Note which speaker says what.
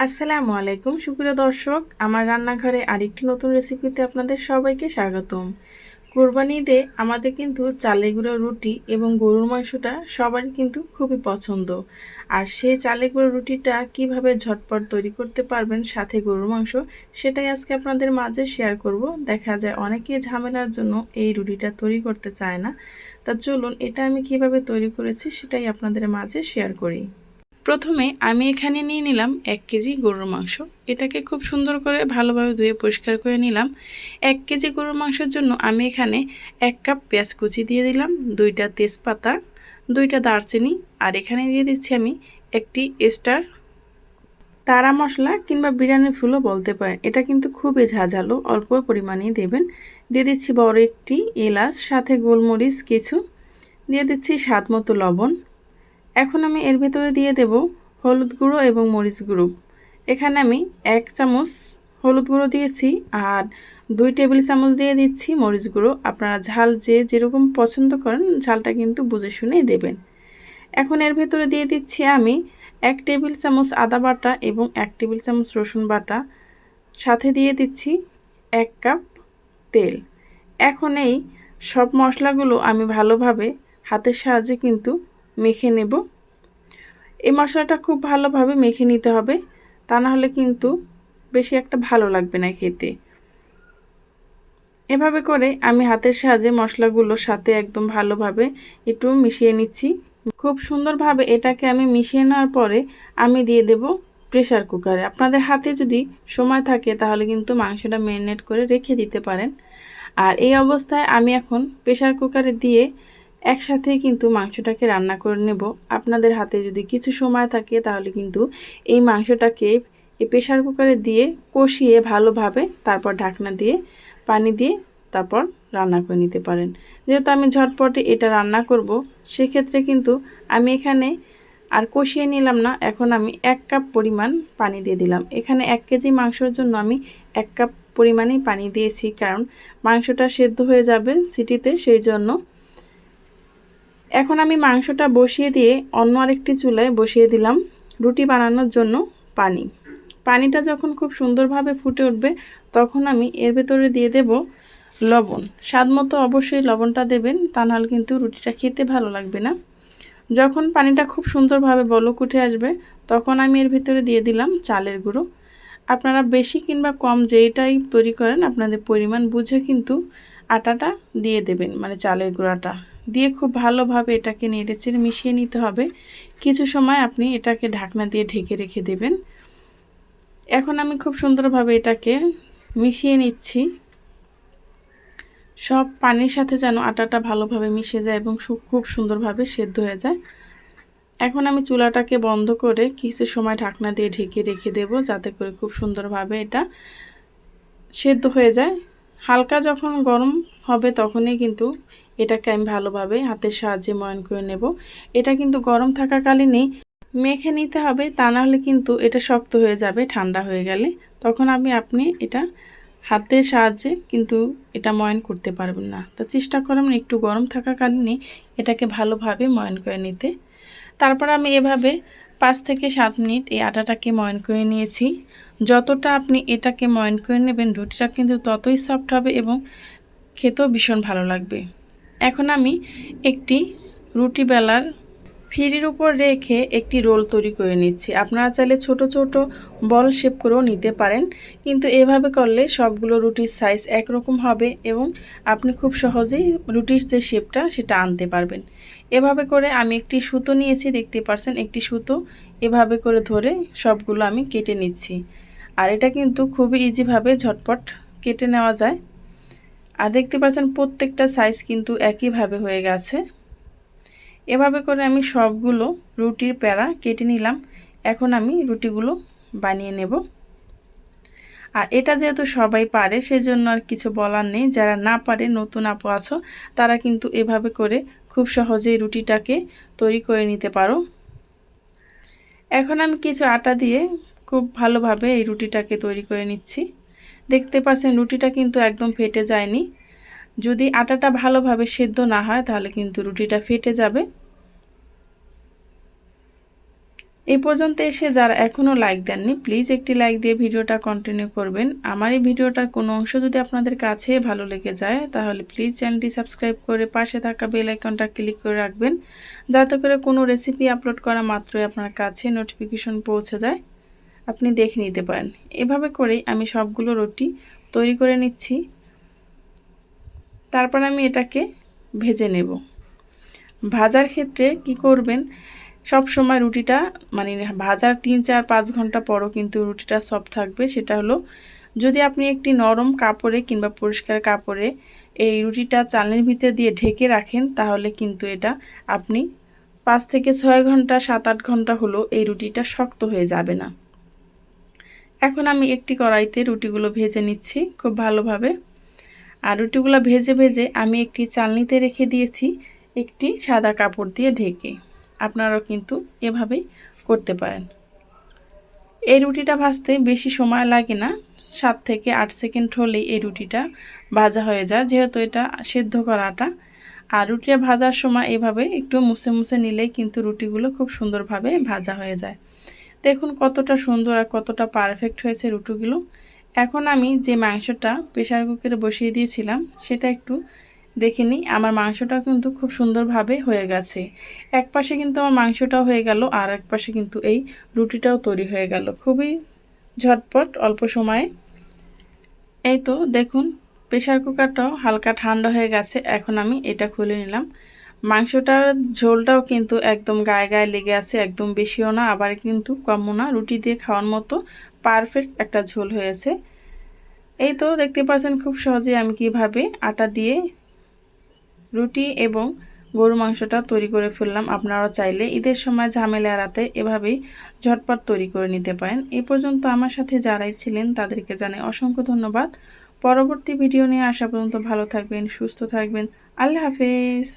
Speaker 1: আসসালামু আলাইকুম সুপ্রিয় দর্শক, আমার রান্নাঘরে আরেকটি নতুন রেসিপিতে আপনাদের সবাইকে স্বাগতম। কোরবানি ঈদে আমাদের কিন্তু চালের গুঁড়ো রুটি এবং গরুর মাংসটা সবারই কিন্তু খুবই পছন্দ। আর সেই চালের গুঁড়ো রুটিটা কিভাবে ঝটপট তৈরি করতে পারবেন সাথে গরুর মাংস, সেটাই আজকে আপনাদের মাঝে শেয়ার করব। দেখা যায় অনেকেই ঝামেলার জন্য এই রুটিটা তৈরি করতে চায় না। তা চলুন এটা আমি কিভাবে তৈরি করেছি সেটাই আপনাদের মাঝে শেয়ার করি। প্রথমে আমি এখানে নিয়ে নিলাম 1 কেজি গরুর মাংস। এটাকে খুব সুন্দর করে ভালোভাবে ধুয়ে পরিষ্কার করে নিলাম। 1 কেজি গরুর মাংসের জন্য আমি এখানে 1 কাপ পেঁয়াজ কুচি দিয়ে দিলাম, 2টা তেজপাতা, 2টা দারচিনি, আর এখানে দিয়ে দিচ্ছি আমি একটি স্টার তারা মশলা কিংবা বিরিয়ানি ফুলও বলতে পারেন। এটা কিন্তু খুবই ঝাঁঝালো, অল্প পরিমাণেই দেবেন। দিয়ে দিচ্ছি বড় একটি এলাচ, সাথে গোলমরিচ কিছু, দিয়ে দিচ্ছি স্বাদ মতো লবণ। এখন আমি এর ভিতরে দিয়ে দেব হলুদ গুঁড়ো এবং মরিচ গুঁড়ো। এখানে আমি 1 চামচ হলুদ গুঁড়ো দিয়েছি আর 2 টেবিল চামচ দিয়ে দিচ্ছি মরিচ গুঁড়ো। আপনারা ঝাল যে যেরকম পছন্দ করেন ঝালটা কিন্তু বুঝে শুনেই দেবেন। এখন এর ভিতরে দিয়ে দিচ্ছি আমি 1 টেবিল চামচ আদা বাটা এবং 1 টেবিল চামচ রসুন বাটা, সাথে দিয়ে দিচ্ছি 1 কাপ তেল। এখন এই সব মশলাগুলো আমি ভালোভাবে হাতের সাহায্যে কিন্তু মেখে নেব। এই মশলাটা খুব ভালোভাবে মেখে নিতে হবে, তা না হলে কিন্তু বেশি একটা ভালো লাগবে না খেতে। এভাবে করে আমি হাতের সাহায্যে মশলাগুলোর সাথে একদম ভালোভাবে একটু মিশিয়ে নিচ্ছি। খুব সুন্দরভাবে এটাকে আমি মিশিয়ে নেওয়ার পরে আমি দিয়ে দেব প্রেসার কুকারে। আপনাদের হাতে যদি সময় থাকে তাহলে কিন্তু মাংসটা ম্যারিনেট করে রেখে দিতে পারেন। আর এই অবস্থায় আমি এখন প্রেসার কুকারে দিয়ে একসাথেই কিন্তু মাংসটাকে রান্না করে নেব। আপনাদের হাতে যদি কিছু সময় থাকে তাহলে কিন্তু এই মাংসটাকে এই প্রেসার কুকারে দিয়ে কষিয়ে ভালোভাবে তারপর ঢাকনা দিয়ে পানি দিয়ে তারপর রান্না করে নিতে পারেন। যেহেতু আমি ঝটপটে এটা রান্না করব, সেক্ষেত্রে কিন্তু আমি এখানে আর কষিয়ে নিলাম না। এখন আমি 1 কাপ পরিমাণ পানি দিয়ে দিলাম। এখানে 1 কেজি মাংসের জন্য আমি 1 কাপ পরিমাণেই পানি দিয়েছি, কারণ মাংসটা সেদ্ধ হয়ে যাবে সিটিতে, সেই জন্য। এখন আমি মাংসটা বসিয়ে দিয়ে অন্য আরেকটি চুলায় বসিয়ে দিলাম রুটি বানানোর জন্য পানি। পানিটা যখন খুব সুন্দরভাবে ফুটে উঠবে তখন আমি এর ভেতরে দিয়ে দেব লবণ। স্বাদ মতো অবশ্যই লবণটা দেবেন, তা নাহলে কিন্তু রুটিটা খেতে ভালো লাগবে না। যখন পানিটা খুব সুন্দরভাবে বলক উঠে আসবে তখন আমি এর ভিতরে দিয়ে দিলাম চালের গুঁড়ো। আপনারা বেশি কিংবা কম যেইটাই তৈরি করেন আপনাদের পরিমাণ বুঝে কিন্তু আটাটা দিয়ে দেবেন, মানে চালের গুঁড়াটা দিয়ে খুব ভালোভাবে এটাকে নেড়েচেড়ে মিশিয়ে নিতে হবে। কিছু সময় আপনি এটাকে ঢাকনা দিয়ে ঢেকে রেখে দেবেন। এখন আমি খুব সুন্দরভাবে এটাকে মিশিয়ে নিচ্ছি, সব পানির সাথে যেন আটাটা ভালোভাবে মিশে যায় এবং খুব সুন্দরভাবে সেদ্ধ হয়ে যায়। এখন আমি চুলাটাকে বন্ধ করে কিছু সময় ঢাকনা দিয়ে ঢেকে রেখে দেব, যাতে করে খুব সুন্দরভাবে এটা সেদ্ধ হয়ে যায়। হালকা যখন গরম হবে তখনই কিন্তু এটাকে আমি ভালোভাবে হাতের সাহায্যে ময়ান করে নেব। এটা কিন্তু গরম থাকাকালীনই মেখে নিতে হবে, তা না হলে কিন্তু এটা শক্ত হয়ে যাবে ঠান্ডা হয়ে গেলে। তখন আপনি এটা হাতের সাহায্যে কিন্তু এটা ময়ান করতে পারবেন না। তো চেষ্টা করবেন একটু গরম থাকাকালীনই এটাকে ভালোভাবে ময়ান করে নিতে। তারপর আমি এভাবে 5 থেকে 7 মিনিট এই আটাটাকে ময়ান করে নিয়েছি। যতটা আপনি এটাকে ময়ান করে নেবেন রুটিটা কিন্তু ততই সফট হবে এবং খেতেও ভীষণ ভালো লাগবে। এখন আমি একটি রুটি বেলার ফিরির উপর রেখে একটি রোল তৈরি করে নিচ্ছি। আপনারা চাইলে ছোট ছোট বল শেপ করেও নিতে পারেন, কিন্তু এভাবে করলে সবগুলো রুটির সাইজ একরকম হবে এবং আপনি খুব সহজেই রুটির যে শেপটা সেটা আনতে পারবেন। এভাবে করে আমি একটি সুতো নিয়েছি, দেখতে পাচ্ছেন একটি সুতো এভাবে করে ধরে সবগুলো আমি কেটে নিচ্ছি। আর এটা কিন্তু খুবই ইজিভাবে ঝটপট কেটে নেওয়া যায়। আর দেখতে পাচ্ছেন প্রত্যেকটা সাইজ কিন্তু একইভাবে হয়ে গেছে। এভাবে করে আমি সবগুলো রুটির প্যারা কেটে নিলাম। এখন আমি রুটিগুলো বানিয়ে নেব। আর এটা যেহেতু সবাই পারে সেজন্য আর কিছু বলার নেই। যারা না পারে, নতুন আপু আছো, তারা কিন্তু এভাবে করে খুব সহজেই রুটিটাকে তৈরি করে নিতে পারো। এখন আমি কিছু আটা দিয়ে খুব ভালোভাবে এই রুটিটাকে তৈরি করে নিচ্ছি। দেখতে পাচ্ছেন রুটিটা কিন্তু একদম ফেটে যায়নি। যদি আটাটা ভালোভাবে সেদ্ধ না হয় তাহলে কিন্তু রুটিটা ফেটে যাবে। এই পর্যন্ত এসে যারা এখনও লাইক দেননি প্লিজ একটি লাইক দিয়ে ভিডিওটা কন্টিনিউ করবেন। আমার এই ভিডিওটার কোনো অংশ যদি আপনাদের কাছে ভালো লেগে যায় তাহলে প্লিজ চ্যানেলটি সাবস্ক্রাইব করে পাশে থাকা বেল আইকনটা ক্লিক করে রাখবেন, যাতে করে কোনো রেসিপি আপলোড করা মাত্রই আপনার কাছে নোটিফিকেশন পৌঁছে যায়, আপনি দেখে নিতে পারেন। এভাবে করেই আমি সবগুলো রুটি তৈরি করে নিচ্ছি। তারপর আমি এটাকে ভেজে নেব। ভাজার ক্ষেত্রে কি করবেন, সব সময় রুটিটা মানে ভাজার 3-4-5 ঘন্টা পরও কিন্তু রুটিটা সফট থাকবে। সেটা হলো যদি আপনি একটি নরম কাপড়ে কিংবা পরিষ্কার কাপড়ে এই রুটিটা চালনির ভিতরে দিয়ে ঢেকে রাখেন, তাহলে কিন্তু এটা আপনি 5 থেকে 6 ঘন্টা 7-8 ঘন্টা হলো এই রুটিটা শক্ত হয়ে যাবে না। এখন আমি একটি কড়াইতে রুটিগুলো ভেজে নিচ্ছি খুব ভালোভাবে। আর রুটিগুলো ভেজে ভেজে আমি একটি চালনিতে রেখে দিয়েছি একটি সাদা কাপড় দিয়ে ঢেকে। আপনারাও কিন্তু এভাবেই করতে পারেন। এই রুটিটা ভাজতে বেশি সময় লাগে না, 7 থেকে 8 সেকেন্ড হলেই এই রুটিটা ভাজা হয়ে যায়, যেহেতু এটা সেদ্ধ করা আটা। আর রুটিটা ভাজার সময় এভাবে একটু মুছে মুছে নিলেই কিন্তু রুটিগুলো খুব সুন্দরভাবে ভাজা হয়ে যায়। দেখুন কতটা সুন্দর আর কতটা পারফেক্ট হয়েছে রুটিগুলো। এখন আমি যে মাংসটা প্রেসার কুকারে বসিয়ে দিয়েছিলাম সেটা একটু দেখে নিই। আমার মাংসটাও কিন্তু খুব সুন্দরভাবে হয়ে গেছে। এক পাশে কিন্তু আমার মাংসটাও হয়ে গেল, আর এক পাশে কিন্তু এই রুটিটাও তৈরি হয়ে গেল খুবই ঝটপট অল্প সময়ে। এই তো দেখুন প্রেসার কুকারটাও হালকা ঠান্ডা হয়ে গেছে। এখন আমি এটা খুলে নিলাম। মাংসটার ঝোলটাও কিন্তু একদম গায়ে গায়ে লেগে আছে, একদম বেশিও না আবার কিন্তু কমও না, রুটি দিয়ে খাওয়ার মতো পারফেক্ট একটা ঝোল হয়েছে। এই তো দেখতে পাচ্ছেন খুব সহজে আমি কিভাবে আটা দিয়ে রুটি এবং গরু মাংসটা তৈরি করে ফেললাম। আপনারা চাইলে ঈদের সময় ঝামেলা এড়াতে এভাবেই ঝটপট তৈরি করে নিতে পারেন। এই পর্যন্ত আমার সাথে যারাই ছিলেন তাদেরকে জানাই অসংখ্য ধন্যবাদ। পরবর্তী ভিডিও নিয়ে আসা পর্যন্ত ভালো থাকবেন, সুস্থ থাকবেন। আল্লাহ হাফেজ।